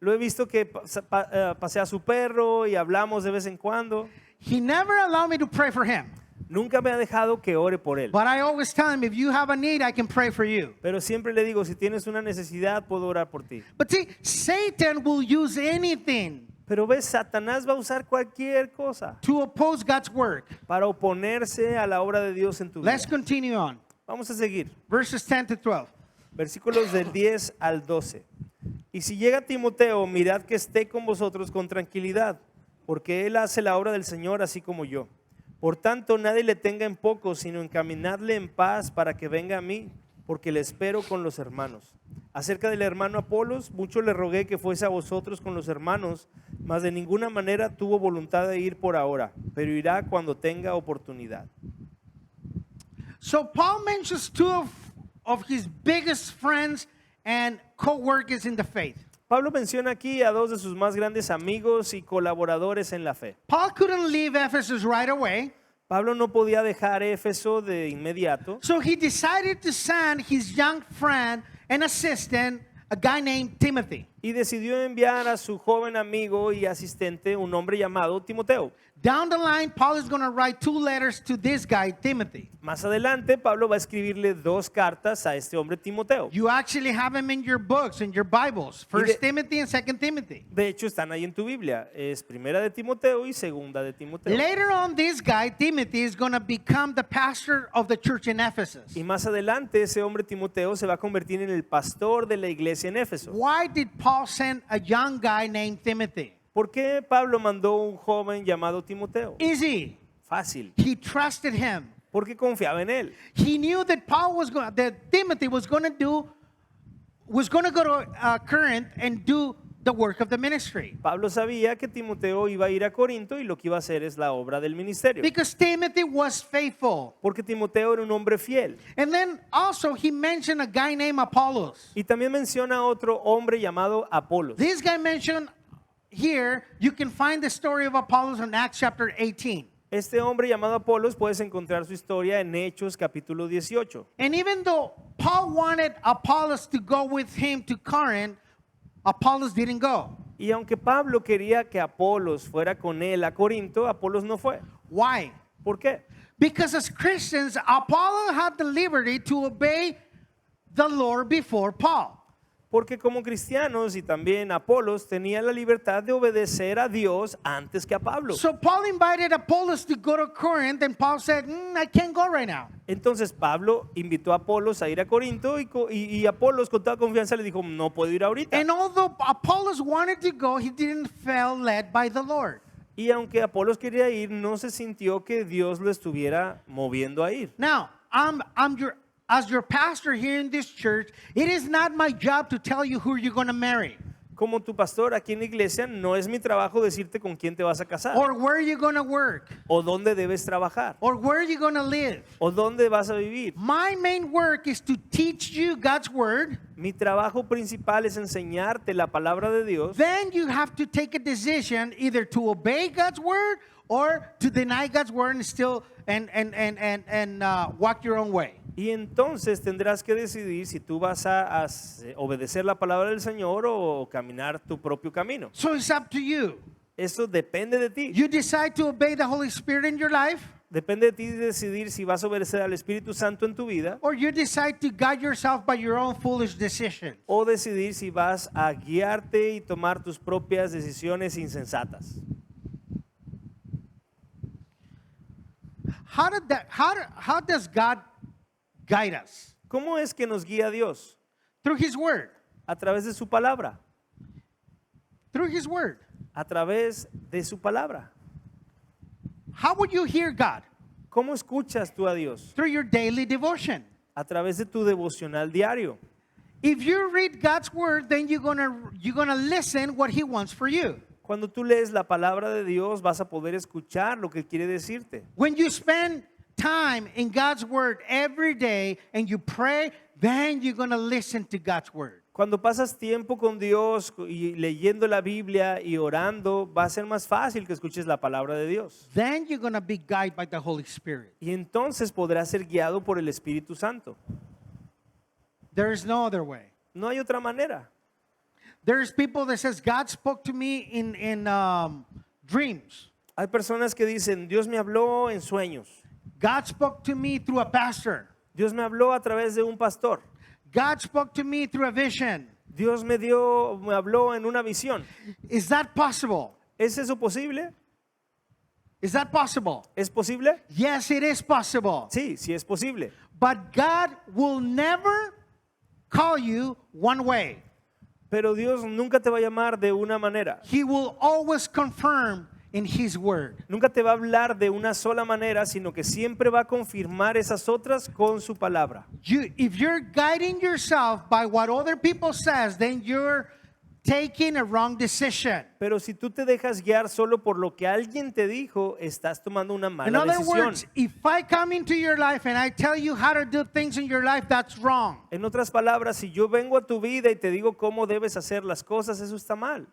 Lo he visto que pasea a su perro y hablamos de vez en cuando. He never allowed me to pray for him. Nunca me ha dejado que ore por él. But I always tell him, if you have a need, I can pray for you. Pero siempre le digo, si tienes una necesidad, puedo orar por ti. But see, Satan will use anything Pero ves, Satanás va a usar cualquier cosa to oppose God's work. para oponerse a la obra de Dios en tu vida. Let's continue on. Vamos a seguir. Verses 10 to 12. Versículos del 10 al 12. Y si llega Timoteo, mirad que esté con vosotros con tranquilidad, porque él hace la obra del Señor así como yo. Por tanto, nadie le tenga en poco, sino encaminadle en paz para que venga a mí, porque le espero con los hermanos. Acerca del hermano Apolos, mucho le rogué que fuese a vosotros con los hermanos, mas de ninguna manera tuvo voluntad de ir por ahora, pero irá cuando tenga oportunidad. So Paul mentions two of his biggest friends and co-workers in the faith. Pablo menciona aquí a dos de sus más grandes amigos y colaboradores en la fe. Paul couldn't leave Ephesus right away, Pablo no podía dejar Éfeso de inmediato, so he decided to send his young friend and assistant, a guy named Timothy. y decidió enviar a su joven amigo y asistente, un hombre llamado Timoteo. Down the line, Paul is going to write 2 letters to this guy, Timothy. Más adelante, Pablo va a escribirle 2 cartas a este hombre Timoteo. You actually have them in your books, in your Bibles, First Timothy and Second Timothy. De hecho, están ahí en tu Biblia. Es primera de Timoteo y segunda de Timoteo. Later on, this guy, Timothy, is going to become the pastor of the church in Ephesus. Y más adelante, ese hombre Timoteo se va a convertir en el pastor de la iglesia en Éfeso. Why did Paul send a young guy named Timothy? ¿Por qué Pablo mandó un joven llamado Timoteo? Easy. Fácil. He trusted him. Porque confiaba en él. He knew that Timothy was going to go to Corinth and do the work of the ministry. Pablo sabía que Timoteo iba a ir a Corinto y lo que iba a hacer es la obra del ministerio. Because Timothy was faithful. Porque Timoteo era un hombre fiel. And then also he mentioned a guy named Apollos. Y también menciona a otro hombre llamado Apolos. This guy mentioned here, you can find the story of Apollos in Acts chapter 18. Este hombre llamado Apolos puedes encontrar su historia en Hechos capítulo 18. And even though Paul wanted Apollos to go with him to Corinth, Apollos didn't go. Y aunque Pablo quería que Apolos fuera con él a Corinto, Apolos no fue. Why? ¿Por qué? Because as Christians, Apollos had the liberty to obey the Lord before Paul. Porque como cristianos y también Apolos tenía la libertad de obedecer a Dios antes que a Pablo. So Paul invited Apollos to go to Corinth, and Paul said, I can't go right now. Entonces Pablo invitó a Apolos a ir a Corinto y Apolos con toda confianza le dijo, no puedo ir ahorita. And although Apollos wanted to go, he didn't feel led by the Lord. Y aunque Apolos quería ir, no se sintió que Dios lo estuviera moviendo a ir. Now, as your pastor here in this church, it is not my job to tell you who you're going to marry Como tu pastor aquí en la iglesia, no es mi trabajo decirte con quién te vas a casar, or where you're going to work o dónde debes trabajar, or where you're going to live. o dónde vas a vivir. My main work is to teach you God's word. Mi trabajo principal es enseñarte la palabra de Dios. Then you have to take a decision either to obey God's word or to deny God's word and still walk your own way. Y entonces tendrás que decidir si tú vas a obedecer la palabra del Señor o caminar tu propio camino. So it's up to you. Eso depende de ti. You decide to obey the Holy Spirit in your life, Depende de ti decidir si vas a obedecer al Espíritu Santo en tu vida or you decide to guide yourself by your own foolish decisions. o decidir si vas a guiarte y tomar tus propias decisiones insensatas. How does God guide us? ¿Cómo es que nos guía Dios? Through His Word. A través de su palabra. Through His Word. A través de su palabra. How would you hear God? ¿Cómo escuchas tú a Dios? Through your daily devotion. A través de tu devocional diario. If you read God's Word, then you're gonna listen what He wants for you. Cuando tú lees la palabra de Dios, vas a poder escuchar lo que Él quiere decirte. When you spend time in God's Word every day and you pray, then you're gonna listen to God's Word. Cuando pasas tiempo con Dios y leyendo la Biblia y orando, va a ser más fácil que escuches la palabra de Dios. Then you're gonna be guided by the Holy Spirit. Y entonces podrás ser guiado por el Espíritu Santo. There is no other way. No hay otra manera. There's people that says God spoke to me in dreams. Hay personas que dicen, Dios me habló en sueños. God spoke to me through a pastor. Dios me habló a través de un pastor. God spoke to me through a vision. Dios me habló en una visión. Is that possible? ¿Es eso posible? Is that possible? ¿Es posible? Yes, it is possible. Sí, sí es posible. But God will never call you one way. Pero Dios nunca te va a llamar de una manera. He will always confirm in His Word. Nunca te va a hablar de una sola manera, sino que siempre va a confirmar esas otras con su palabra. If you're guiding yourself by what other people says, then you're taking a wrong decision. Pero si tú te dejas guiar solo por lo que alguien te dijo, estás tomando una In mala other decisión. words, if I come into your life and I tell you how to do things in your life, that's wrong. En otras palabras, si yo vengo a tu vida y te digo cómo debes hacer las cosas, eso está mal.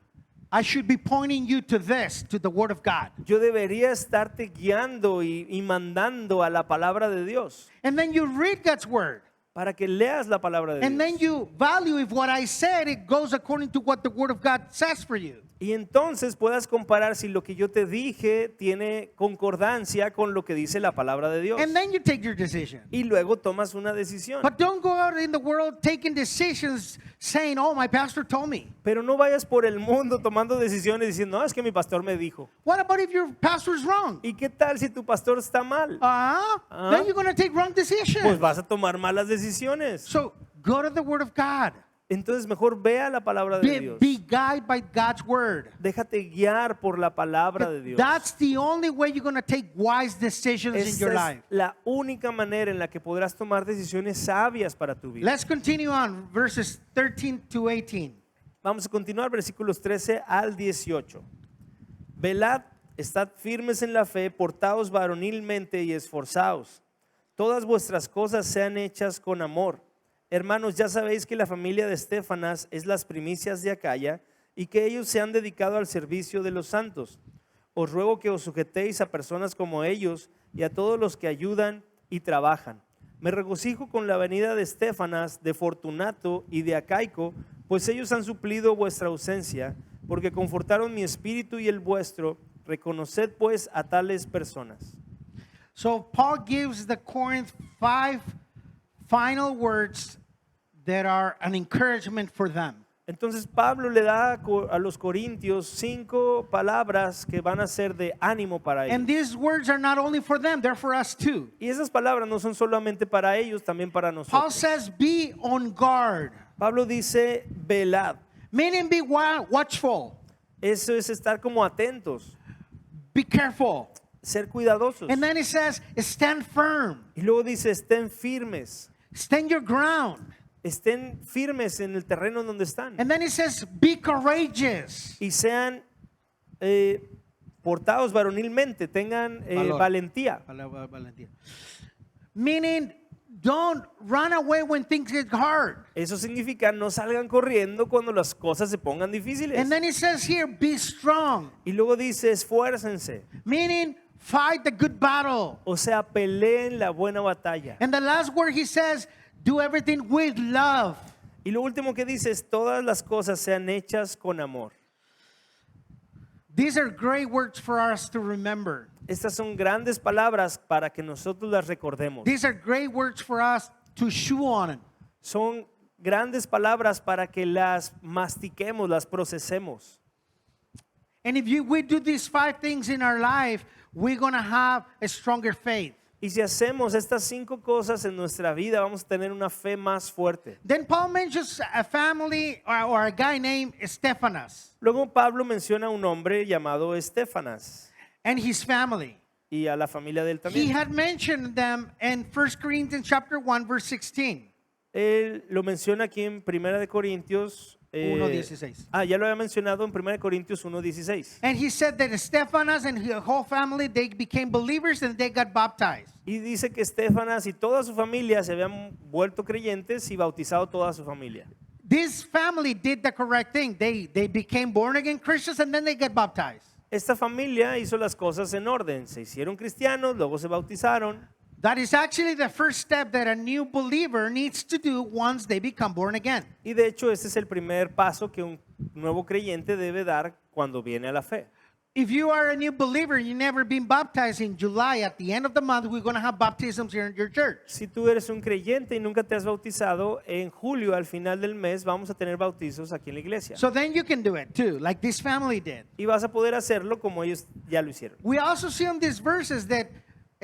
I should be pointing you to this, to the Word of God. Yo debería estarte guiando y mandando a la palabra de Dios And then you read God's Word. para que leas la palabra de And then Dios. you value if what I said, it goes according to what the Word of God says for you. Y entonces puedas comparar si lo que yo te dije tiene concordancia con lo que dice la palabra de Dios. And then you take your decision. Y luego tomas una decisión. But don't go out in the world taking decisions saying, oh, my pastor told me. Pero no vayas por el mundo tomando decisiones diciendo, no, es que mi pastor me dijo. What about if your pastor is wrong? ¿Y qué tal si tu pastor está mal? Then you're going to take wrong Pues decisions. vas a tomar malas decisiones. So go to the Word of God. Entonces mejor vea la palabra de Dios. Be guided by God's Word. Déjate guiar por la palabra de Dios. That's the only way you're going to take wise decisions in Esa your es life. la única manera en la que podrás tomar decisiones sabias para tu vida. Let's continue on, verses 13 to 18. Vamos a continuar versículos 13 al 18. Velad, estad firmes en la fe, portaos varonilmente y esforzaos. Todas vuestras cosas sean hechas con amor. Hermanos, ya sabéis que la familia de Estéfanas es las primicias de Acaya y que ellos se han dedicado al servicio de los santos. Os ruego que os sujetéis a personas como ellos y a todos los que ayudan y trabajan. Me regocijo con la venida de Estéfanas, de Fortunato y de Acaico, pues ellos han suplido vuestra ausencia, porque confortaron mi espíritu y el vuestro. Reconoced pues a tales personas. So Paul gives the Corinth 5 final words that are an encouragement for them. Entonces Pablo le da a los corintios 5 palabras que van a ser de ánimo para ellos. And these words are not only for them, they're for us too. Y esas palabras no son solamente para ellos, también para Paul nosotros. says, be on guard, Pablo dice, velad. meaning be watchful, Eso es estar como atentos, be careful. ser cuidadosos. And then he says, stand firm, Y luego dice, estén firmes. stand your ground. Estén firmes en el terreno en donde están. And then he says, be courageous. Y sean portados varonilmente, tengan Valor. valentía. Meaning, don't run away when things get hard. Eso significa no salgan corriendo cuando las cosas se pongan difíciles. And then he says here, be strong. Y luego dice, esfuércense. Meaning, fight the good battle. O sea, peleen la buena batalla. And the last word he says, do everything with love. Y lo último que dice es, todas las cosas sean hechas con amor. These are great words for us to remember. Estas son grandes palabras para que nosotros las recordemos. These are great words for us to chew on. Son grandes palabras para que las mastiquemos, las procesemos. And if we do these 5 things in our life, we're going to have a stronger faith. Y si hacemos estas 5 cosas en nuestra vida, vamos a tener una fe más fuerte. Then Paul mentions a family or a guy named Stephanas Luego Pablo menciona a un hombre llamado Estefanas and his family. y a la familia de él He también. had mentioned them in 1 Corinthians chapter 1 verse 16. Él lo menciona aquí en 1 de Corintios 1:16. Ya lo había mencionado en 1 de Corintios 1:16. And he said that Stephanas and his whole family, they became believers and they got baptized. Y dice que Estefanas y toda su familia se habían vuelto creyentes y bautizado toda su familia. This family did the correct thing. They became born again Christians and then they get baptized. Esta familia hizo las cosas en orden. Se hicieron cristianos, luego se bautizaron. That is actually the first step that a new believer needs to do once they become born again. Y de hecho, ese es el primer paso que un nuevo creyente debe dar cuando viene a la fe. If you are a new believer and you've never been baptized in July, at the end of the month, we're going to have baptisms here in your church. Si tú eres un creyente y nunca te has bautizado, en julio, al final del mes, vamos a tener bautizos aquí en la iglesia. So then you can do it too, like this family did. Y vas a poder hacerlo como ellos ya lo hicieron. We also see in these verses that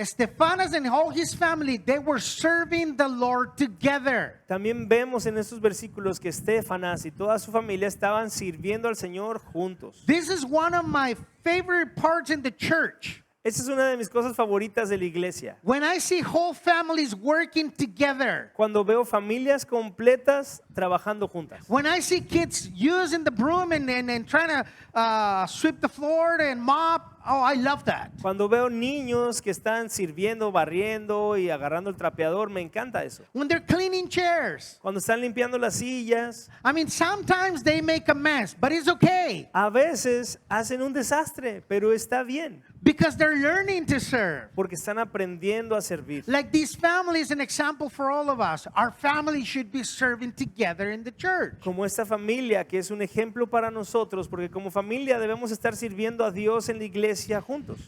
Stephanas and all his family, they were serving the Lord together. También vemos en estos versículos que Estefanas y toda su familia estaban sirviendo al Señor juntos. This is one of my favorite parts in the church. Esa es una de mis cosas favoritas de la iglesia. When I see whole families working together. Cuando veo familias completas trabajando juntas. When I see kids using the broom and trying to sweep the floor and mop, oh, I love that. Cuando veo niños que están sirviendo, barriendo y agarrando el trapeador, me encanta eso. When they're cleaning chairs. Cuando están limpiando las sillas, I mean, sometimes they make a mess, but it's okay. a veces hacen un desastre, pero está bien, Because they're learning to serve. porque están aprendiendo a servir. Like this family is an example for all of us. Our family should be serving together in the church. Como esta familia que es un ejemplo para nosotros, porque como familia debemos estar sirviendo a Dios en la iglesia juntos.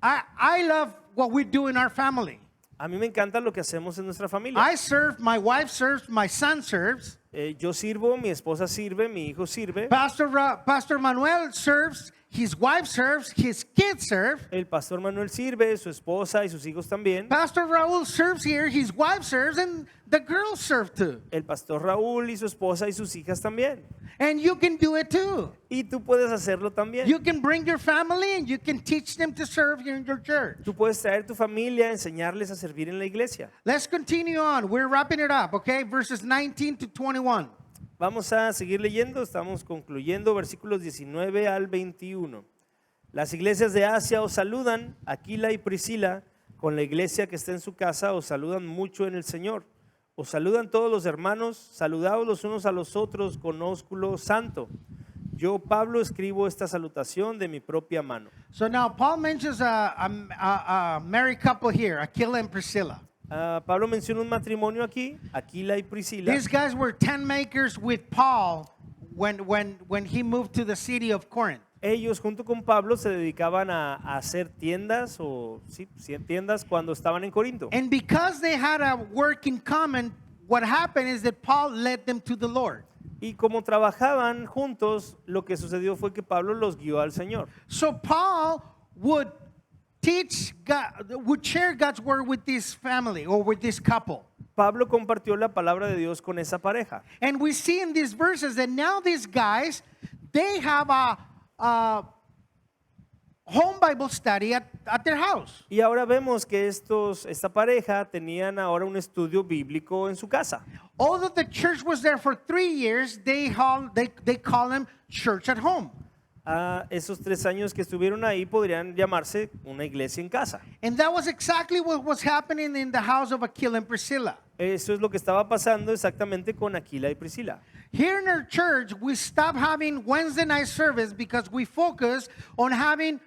I love what we do in our family. A mí me encanta lo que hacemos en nuestra familia. I serve, my wife serves, my son serves. Yo sirvo, mi esposa sirve, mi hijo sirve, Pastor Manuel serves, his wife serves, his kids serve. el pastor Manuel sirve, su esposa y sus hijos también. Pastor Raul serves here, his wife serves, and the girls serve too. El pastor Raúl y su esposa y sus hijas también. And you can do it too. Y tú puedes hacerlo también. You can bring your family and you can teach them to serve here in your church. Tú puedes traer tu familia, enseñarles a servir en la iglesia. Let's continue on. We're wrapping it up, okay? Verses 19 to 21. Vamos a seguir leyendo, estamos concluyendo versículos 19 al 21. Las iglesias de Asia os saludan, Aquila y Priscila, con la iglesia que está en su casa, os saludan mucho en el Señor. Os saludan todos los hermanos, saludaos los unos a los otros con ósculo santo. Yo, Pablo, escribo esta salutación de mi propia mano. So now Paul mentions a married couple here, Aquila and Priscilla. Pablo menciona un matrimonio aquí, Aquila y Priscila. These guys were tent makers with Paul when he moved to the city of Corinth. Ellos junto con Pablo se dedicaban a hacer tiendas tiendas cuando estaban en Corinto. And because they had a work in common, what happened is that Paul led them to the Lord. Y como trabajaban juntos, lo que sucedió fue que Pablo los guió al Señor. So Paul would share God's word with this family or with this couple. Pablo compartió la palabra de Dios con esa pareja. And we see in these verses that now these guys, they have a home Bible study at their house. Y ahora vemos que esta pareja tenían ahora un estudio bíblico en su casa. Although the church was there for 3 years, they call them church at home. Esos 3 años que estuvieron ahí podrían llamarse una iglesia en casa. And that was exactly what was happening in the house of Aquila and Priscilla. Eso es lo que estaba pasando exactamente con Aquila y Priscila. Here in our church, we stopped having Wednesday night service because we focus on having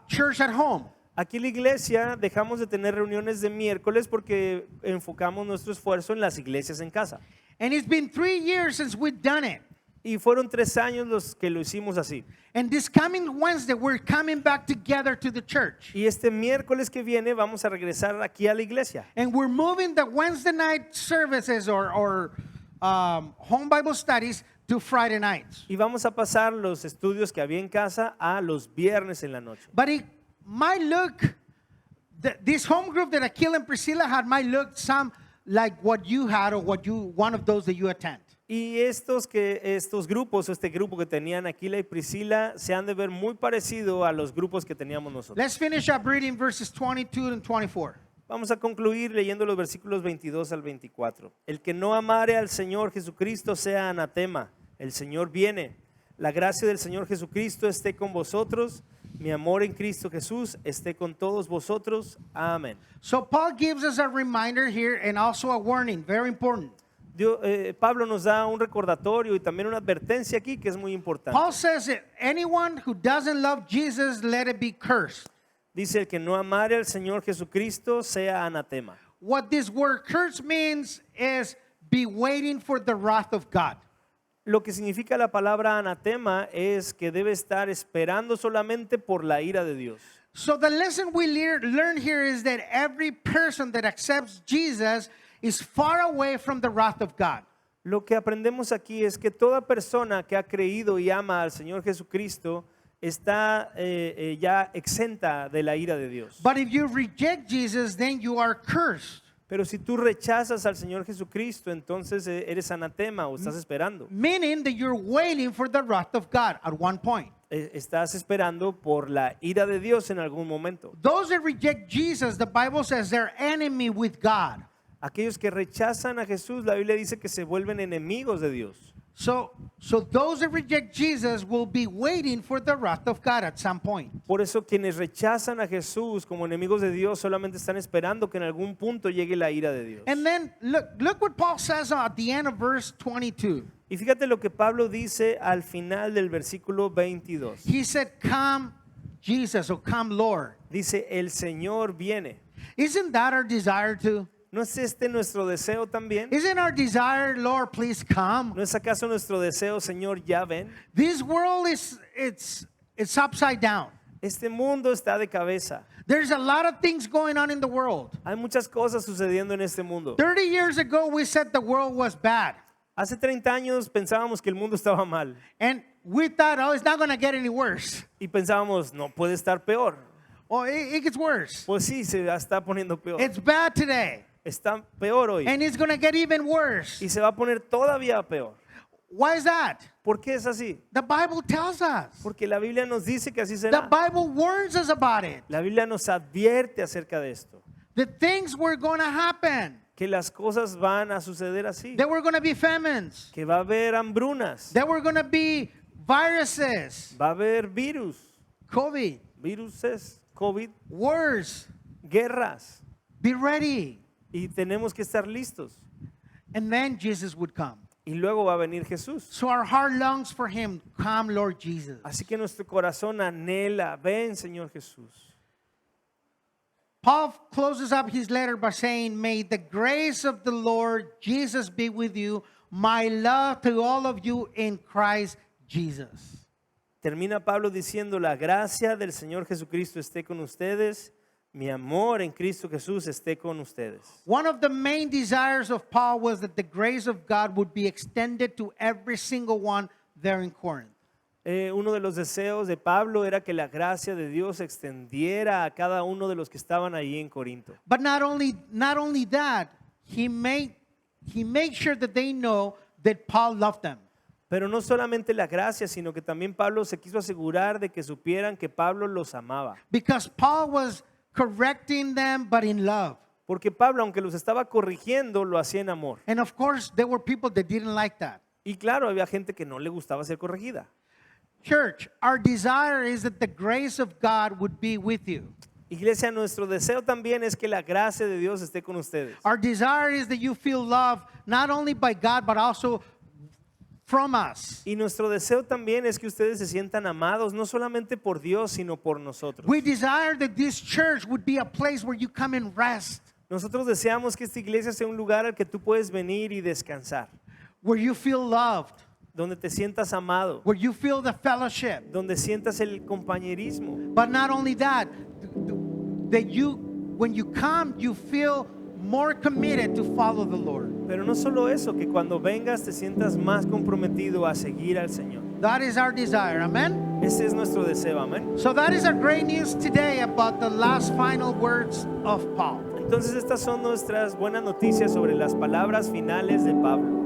church at home. Aquí en la iglesia dejamos de tener reuniones de miércoles porque enfocamos nuestro esfuerzo en las iglesias en casa. And it's been 3 years since we've done it. Y fueron 3 años los que lo hicimos así. And this coming Wednesday, we're coming back together to the church. Y este miércoles que viene vamos a regresar aquí a la iglesia. And we're moving the Wednesday night services or home Bible studies to Friday nights. Y vamos a pasar los estudios que había en casa a los viernes en la noche. But it might look, this home group that Akil and Priscilla had might look some like what you had or one of those that you attend. Y estos grupos, este grupo que tenían Aquila y Priscila, se han de ver muy parecido a los grupos que teníamos nosotros. Let's finish up reading verses 22 and 24. Vamos a concluir leyendo los versículos 22 al 24. El que no amare al Señor Jesucristo sea anatema. El Señor viene. La gracia del Señor Jesucristo esté con vosotros. Mi amor en Cristo Jesús esté con todos vosotros. Amén. So Paul gives us a reminder here and also a warning, very important. Pablo nos da un recordatorio y también una advertencia aquí que es muy importante. Paul says that anyone who doesn't love Jesus, let it be cursed. Dice el que no amare al Señor Jesucristo sea anatema. What this word curse means is be waiting for the wrath of God. Lo que significa la palabra anatema es que debe estar esperando solamente por la ira de Dios. So the lesson we learn here is that every person that accepts Jesus is far away from the wrath of God. Lo que aprendemos aquí es que toda persona que ha creído y ama al Señor Jesucristo está ya exenta de la ira de Dios. But if you reject Jesus, then you are cursed. Pero si tú rechazas al Señor Jesucristo, entonces eres anatema o estás esperando. Meaning that you're waiting for the wrath of God at one point. Estás esperando por la ira de Dios en algún momento. Those that reject Jesus, the Bible says they're enemy with God. Aquellos que rechazan a Jesús, la Biblia dice que se vuelven enemigos de Dios. So those that reject Jesus will be waiting for the wrath of God at some point. Por eso quienes rechazan a Jesús como enemigos de Dios solamente están esperando que en algún punto llegue la ira de Dios. And then look what Paul says at the end of verse 22. Y fíjate lo que Pablo dice al final del versículo 22. He said, "Come, Jesus," or "Come, Lord." Dice, el Señor viene. Isn't that our desire too? ¿No es este nuestro deseo también? Isn't our desire, Lord, please come? ¿No es acaso nuestro deseo, Señor, ya ven? This world it's upside down. Este mundo está de cabeza. There's a lot of things going on in the world. Hay muchas cosas sucediendo en este mundo. 30 years ago, we said the world was bad. Hace 30 años pensábamos que el mundo estaba mal. And we thought, oh, it's not going to get any worse. Y pensábamos, no puede estar peor. Oh, it gets worse. Pues sí, se está poniendo peor. It's bad today. Está peor hoy. And it's going to get even worse. Y se va a poner todavía peor. Why is that? ¿Por qué es así? The Bible tells us. Porque la Biblia nos dice que así The será. Bible warns us about it. La Biblia nos advierte acerca de esto. The things were going to happen. Que las cosas van a suceder así. There were going to be famines. Que va a haber hambrunas. There were going to be viruses. Va a haber virus. COVID. Viruses. COVID. Wars. Guerras. Be ready. Y tenemos que estar listos. And then Jesus would come. Y luego va a venir Jesús. So our heart longs for him. Come, Lord Jesus. Así que nuestro corazón anhela. Ven, Señor Jesús. Paul closes up his letter by saying, "May the grace of the Lord Jesus be with you. My love to all of you in Christ Jesus." Termina Pablo diciendo, la gracia del Señor Jesucristo esté con ustedes. Mi amor en Cristo Jesús esté con ustedes. One of the main desires of Paul was that the grace of God would be extended to every single one there in Corinth. Uno de los deseos de Pablo era que la gracia de Dios se extendiera a cada uno de los que estaban allí en Corinto. But not only that, he made sure that they know that Paul loved them. Pero no solamente la gracia, sino que también Pablo se quiso asegurar de que supieran que Pablo los amaba. Because Paul was correcting them, but in love. Porque Pablo, aunque los estaba corrigiendo, lo hacía en amor. And of course, there were people that didn't like that. Y claro, había gente que no le gustaba ser corregida. Church, our desire is that the grace of God would be with you. Iglesia, nuestro deseo también es que la gracia de Dios esté con ustedes. Our desire is that you feel loved not only by God, but also from us. Y nuestro deseo también es que ustedes se sientan amados, no solamente por Dios, sino por nosotros. We desire that this church would be a place where you come and rest, Nosotros deseamos que esta iglesia sea un lugar al que tú puedes venir y descansar, where you feel loved, donde te sientas amado, where you feel the fellowship. donde sientas el compañerismo. But not only that, that you, when you come, you feel more committed to follow the Lord. Pero no solo eso, que cuando vengas te sientas más comprometido a seguir al Señor. That is our desire. Amen. Ese es nuestro deseo, amén. So that is our great news today about the last final words of Paul. Entonces estas son nuestras buenas noticias sobre las palabras finales de Pablo.